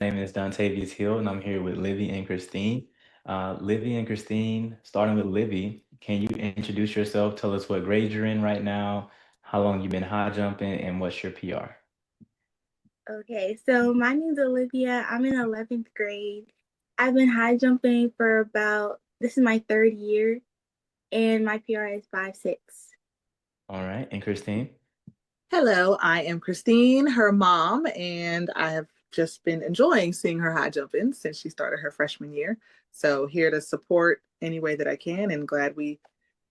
name is Dontavious Hill, and I'm here with Livy and Christine. Livy and Christine, starting with Livy, can you introduce yourself? Tell us what grade you're in right now, how long you've been high jumping, and what's your PR? Okay, so my name's Olivia. I'm in 11th grade. I've been high jumping for this is my third year, and my PR is 5'6". All right, and Christine? Hello, I am Christine, her mom, and I have just been enjoying seeing her high jumping since she started her freshman year. So here to support any way that I can, and glad we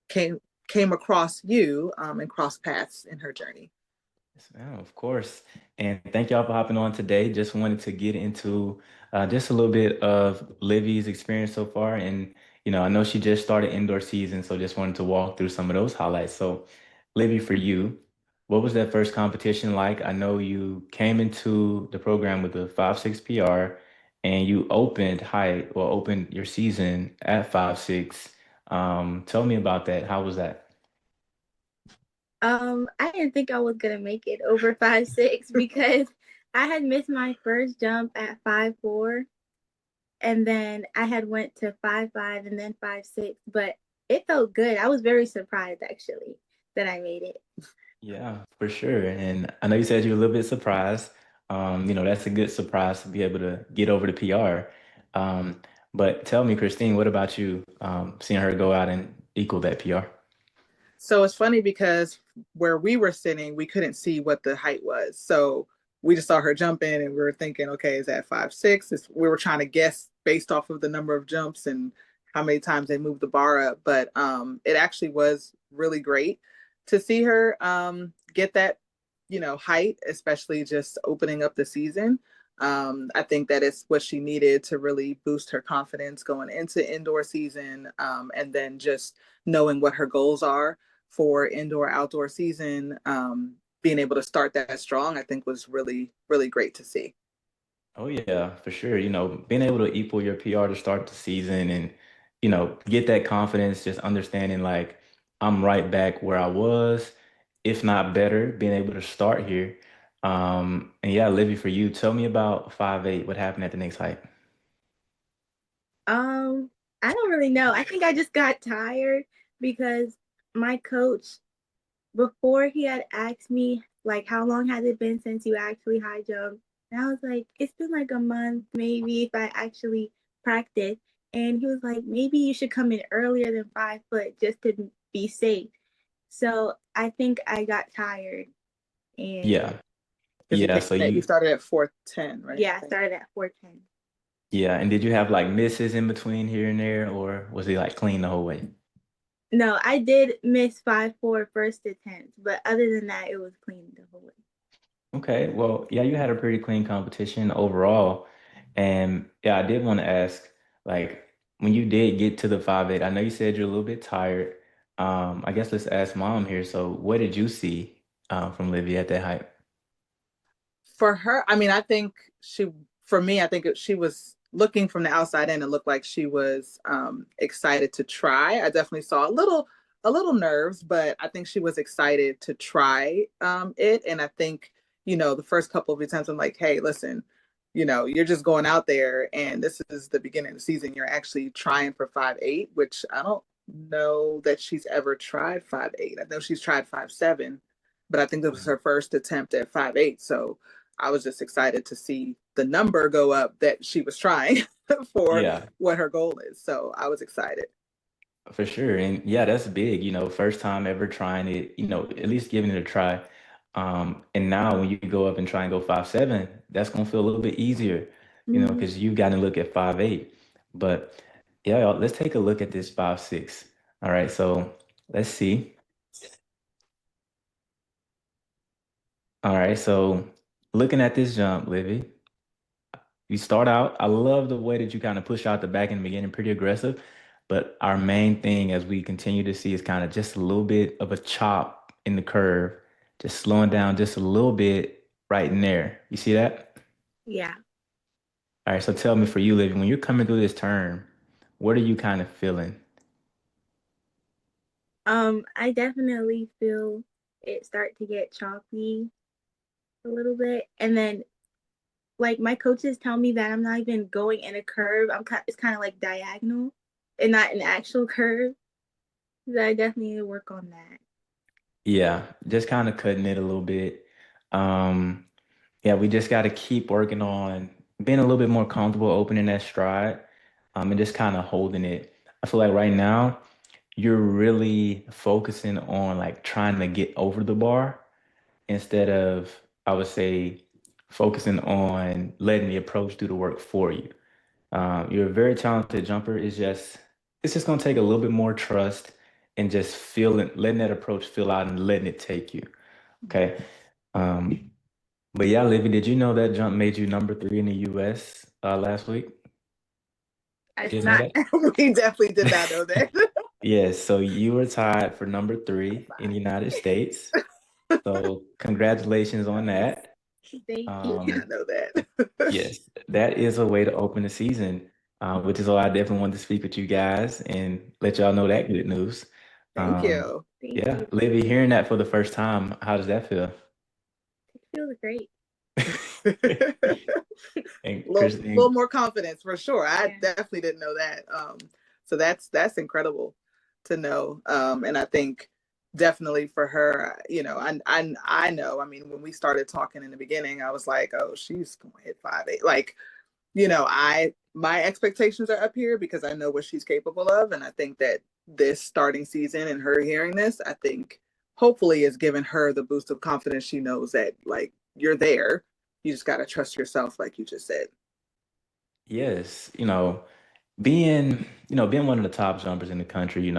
came came across you and crossed paths in her journey. Yes, ma'am, of course. And thank y'all for hopping on today. Just wanted to get into just a little bit of Livy's experience so far. And, I know she just started indoor season, so just wanted to walk through some of those highlights. So, Livy, for you, what was that first competition like? I know you came into the program with a 5'6" PR and you opened your season at 5'6". Tell me about that. How was that? I didn't think I was gonna make it over 5'6" because I had missed my first jump at 5'4", and then I had went to 5'5" and then 5'6", but it felt good. I was very surprised actually that I made it. Yeah, for sure. And I know you said you're a little bit surprised. That's a good surprise to be able to get over the PR. But tell me, Christine, what about you, seeing her go out and equal that PR? So it's funny because where we were sitting, we couldn't see what the height was. So we just saw her jump in and we were thinking, okay, is that 5'6"? We were trying to guess based off of the number of jumps and how many times they moved the bar up. But it actually was really great to see her get that, height, especially just opening up the season. I think that it's what she needed to really boost her confidence going into indoor season, and then just knowing what her goals are for indoor outdoor season, being able to start that strong, I think was really, really great to see. Oh yeah, for sure. Being able to equal your PR to start the season and, get that confidence, just understanding like I'm right back where I was, if not better, being able to start here. And yeah, Livy, for you, tell me about 5'8". What happened at the next height? Um, I don't really know. I think I just got tired because my coach, before, he had asked me like how long has it been since you actually high jumped, and I was like, it's been like a month maybe if I actually practice. And he was like, maybe you should come in earlier than 5 foot just to be safe. So I think I got tired, and Yeah. Because Yeah. So you you started at 410, right? yeah, I started at 4'10". Yeah, and did you have like misses in between here and there, or was it like clean the whole way? No, I did miss 5'4" first attempt, but other than that, it was clean the whole way. Okay, well, yeah, you had a pretty clean competition overall. And yeah, I did want to ask, like, when you did get to the 5'8", I know you said you're a little bit tired. I guess let's ask mom here. So what did you see from Livy at that height? For her, I mean, I think for me, I think she was looking from the outside in. It looked like she was excited to try. I definitely saw a little nerves, but I think she was excited to try it. And I think, the first couple of attempts, I'm like, hey, listen, you're just going out there and this is the beginning of the season. You're actually trying for 5'8", which I don't know that she's ever tried 5'8". I know she's tried 5'7", but I think that was her first attempt at 5'8". So I was just excited to see the number go up that she was trying for Yeah, what her goal is. So I was excited. for sure. And yeah, that's big, first time ever trying it, at least giving it a try. And now when you go up and try and go 5'7", that's gonna feel a little bit easier, Mm-hmm. because you got to look at 5'8". But yeah, y'all, let's take a look at this 5'6". All right, so let's see. All right, so looking at this jump, Livy, you start out. I love the way that you kind of push out the back in the beginning, pretty aggressive. But our main thing as we continue to see is kind of just a little bit of a chop in the curve, just slowing down just a little bit right in there. You see that? Yeah. All right, so tell me for you, Livy, when you're coming through this turn, what are you kind of feeling? I definitely feel it start to get choppy a little bit, and then like my coaches tell me that I'm not even going in a curve. It's kind of like diagonal and not an actual curve. So I definitely need to work on that. Yeah, just kind of cutting it a little bit. Um, yeah, we just got to keep working on being a little bit more comfortable opening that stride, and just kind of holding it. I feel like right now you're really focusing on like trying to get over the bar instead of, I would say, focusing on letting the approach do the work for you. You're a very talented jumper. It's just gonna take a little bit more trust and just feeling, letting that approach fill out and letting it take you. Okay. Um, but yeah, Livy, did you know that jump made you number three in the US last week? I You did didn't know not. that? We definitely did not know that. Yes, so you were tied for number three in the United States. So congratulations on that. Thank We you. did Um, not know that. yes, that is a way to open the season, which is why I definitely wanted to speak with you guys and let y'all know that good news. Thank Um, you. Thank yeah, you. Libby, hearing that for the first time, how does that feel? It feels great. And Little Christine, more confidence for sure. I Yeah. definitely didn't know that. So that's incredible to know. And I think definitely for her, I know. I mean, when we started talking in the beginning, I was like, oh, she's gonna hit 5'8". Like, I my expectations are up here because I know what she's capable of, and I think that this starting season and her hearing this, I think hopefully is giving her the boost of confidence. She knows that like you're there. You just gotta trust yourself, like you just said. yes, being one of the top jumpers in the country,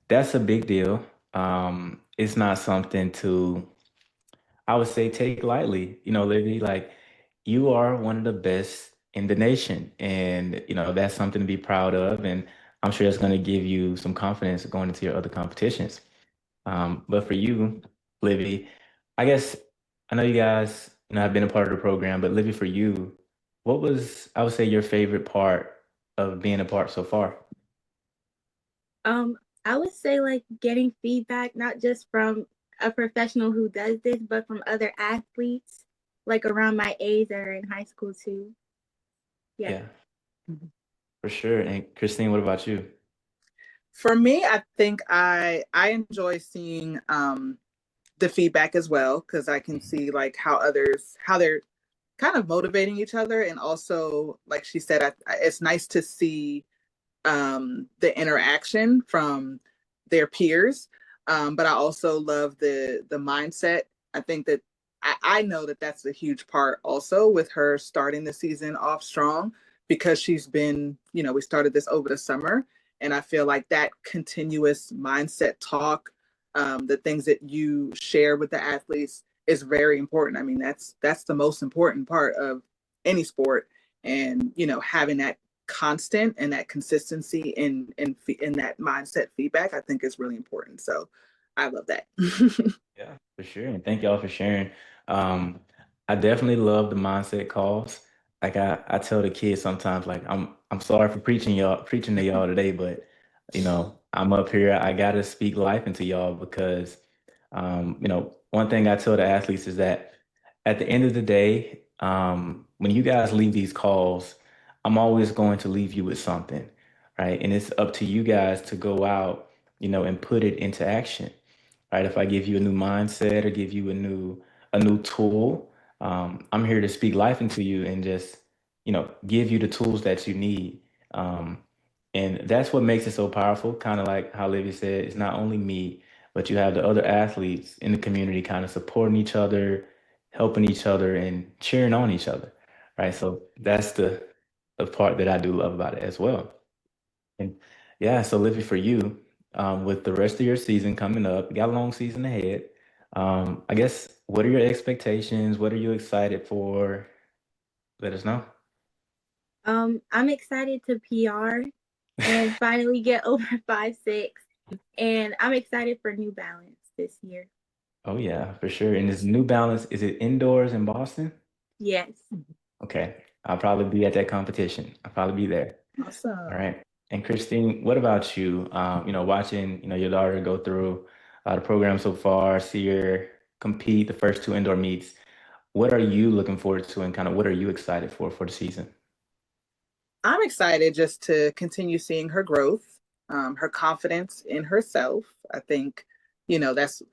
that's a big deal. It's not something to, I would say, take lightly. Livy, like you are one of the best in the nation, and that's something to be proud of. And I'm sure it's going to give you some confidence going into your other competitions. But for you, Livy, I guess I know you guys, have been a part of the program, but Livy, for you, what was, I would say, your favorite part of being a part so far? Um, I would say like getting feedback not just from a professional who does this, but from other athletes like around my age that are in high school too. Yeah. Yeah, for sure. And Christine, what about you? For me, I think I enjoy seeing the feedback as well because I can see like how they're kind of motivating each other, and also like she said, it's nice to see the interaction from their peers. But I also love the mindset. I think that I know that that's a huge part also with her starting the season off strong because she's been, we started this over the summer. And I feel like that continuous mindset talk, the things that you share with the athletes is very important. I mean, that's the most important part of any sport. And, having that constant and that consistency in that mindset feedback, I think is really important. So I love that. Yeah, for sure. And thank y'all for sharing. Um, I definitely love the mindset calls. Like I tell the kids sometimes, like I'm sorry for preaching to y'all today, but I'm up here. I gotta speak life into y'all because one thing I tell the athletes is that at the end of the day, when you guys leave these calls, I'm always going to leave you with something, right? And it's up to you guys to go out, and put it into action, right? If I give you a new mindset or give you a new tool, I'm here to speak life into you and just, give you the tools that you need. Um, and that's what makes it so powerful. Kind of like how Livy said, it's not only me, but you have the other athletes in the community kind of supporting each other, helping each other, and cheering on each other, right? So that's the part that I do love about it as well. And yeah, so Livy, for you, with the rest of your season coming up, you got a long season ahead. I guess, what are your expectations? What are you excited for? Let us know. I'm excited to PR and finally get over 5'6". And I'm excited for New Balance this year. Oh yeah, for sure. And this New Balance, is it indoors in Boston? Yes. Okay, I'll probably be at that competition. I'll probably be there. All Awesome. right. And Christine, what about you? Watching, your daughter go through the program so far, see her compete the first two indoor meets. what are you looking forward to and kind of what are you excited for the season? I'm excited just to continue seeing her growth, her confidence in herself. I think, that's,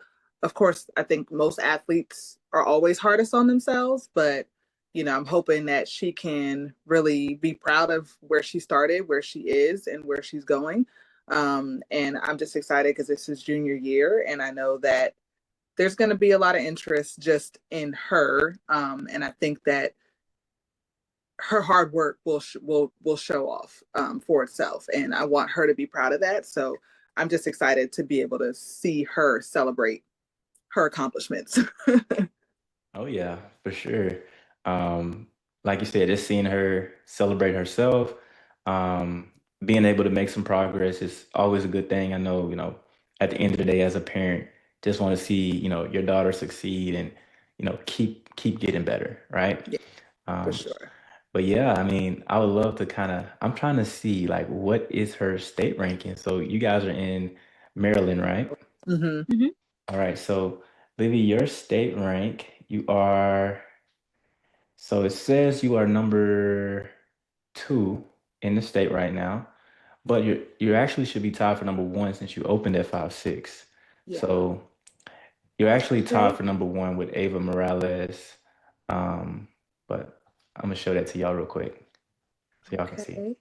of course, I think most athletes are always hardest on themselves, but, I'm hoping that she can really be proud of where she started, where she is, and where she's going. And I'm just excited because this is junior year, and I know that there's going to be a lot of interest just in her. And I think that her hard work will show off for itself, and I want her to be proud of that. So I'm just excited to be able to see her celebrate her accomplishments. Oh yeah, for sure. Um, like you said, just seeing her celebrate herself, um, being able to make some progress is always a good thing. I know, at the end of the day, as a parent, just want to see, your daughter succeed and, keep getting better, right? Yeah, for Um, sure. but yeah, I mean, I would love to I'm trying to see like what is her state ranking. So you guys are in Maryland, right? Mm-hmm. Hmm. All right, so Livy, your state rank, so it says you are number two in the state right now, but you actually should be tied for number one since you opened at 5'6". Yeah. So you're actually tied Okay. for number one with Ava Morales. Um, but I'm gonna show that to y'all real quick so y'all can see. Okay.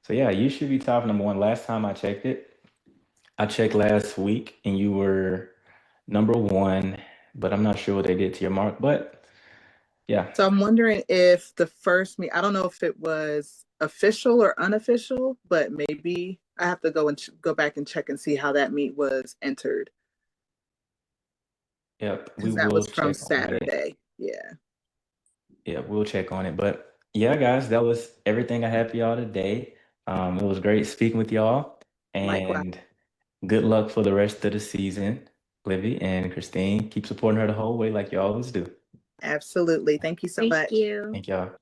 So yeah, you should be tied for number one. Last time I checked last week and you were number one, but I'm not sure what they did to your mark. But yeah, So I'm wondering if the first meet, I don't know if it was official or unofficial, but maybe I have to go and go back and check and see how that meet was entered, yep, we because that will was from check on it. Saturday. Yeah. Yeah, we'll check on it. But yeah, guys, that was everything I had for y'all today. It was great speaking with y'all, Likewise. and good luck for the rest of the season, Livy and Christine. Keep supporting her the whole way like you always do. Absolutely. Thank you so Thank much. you. Thank y'all.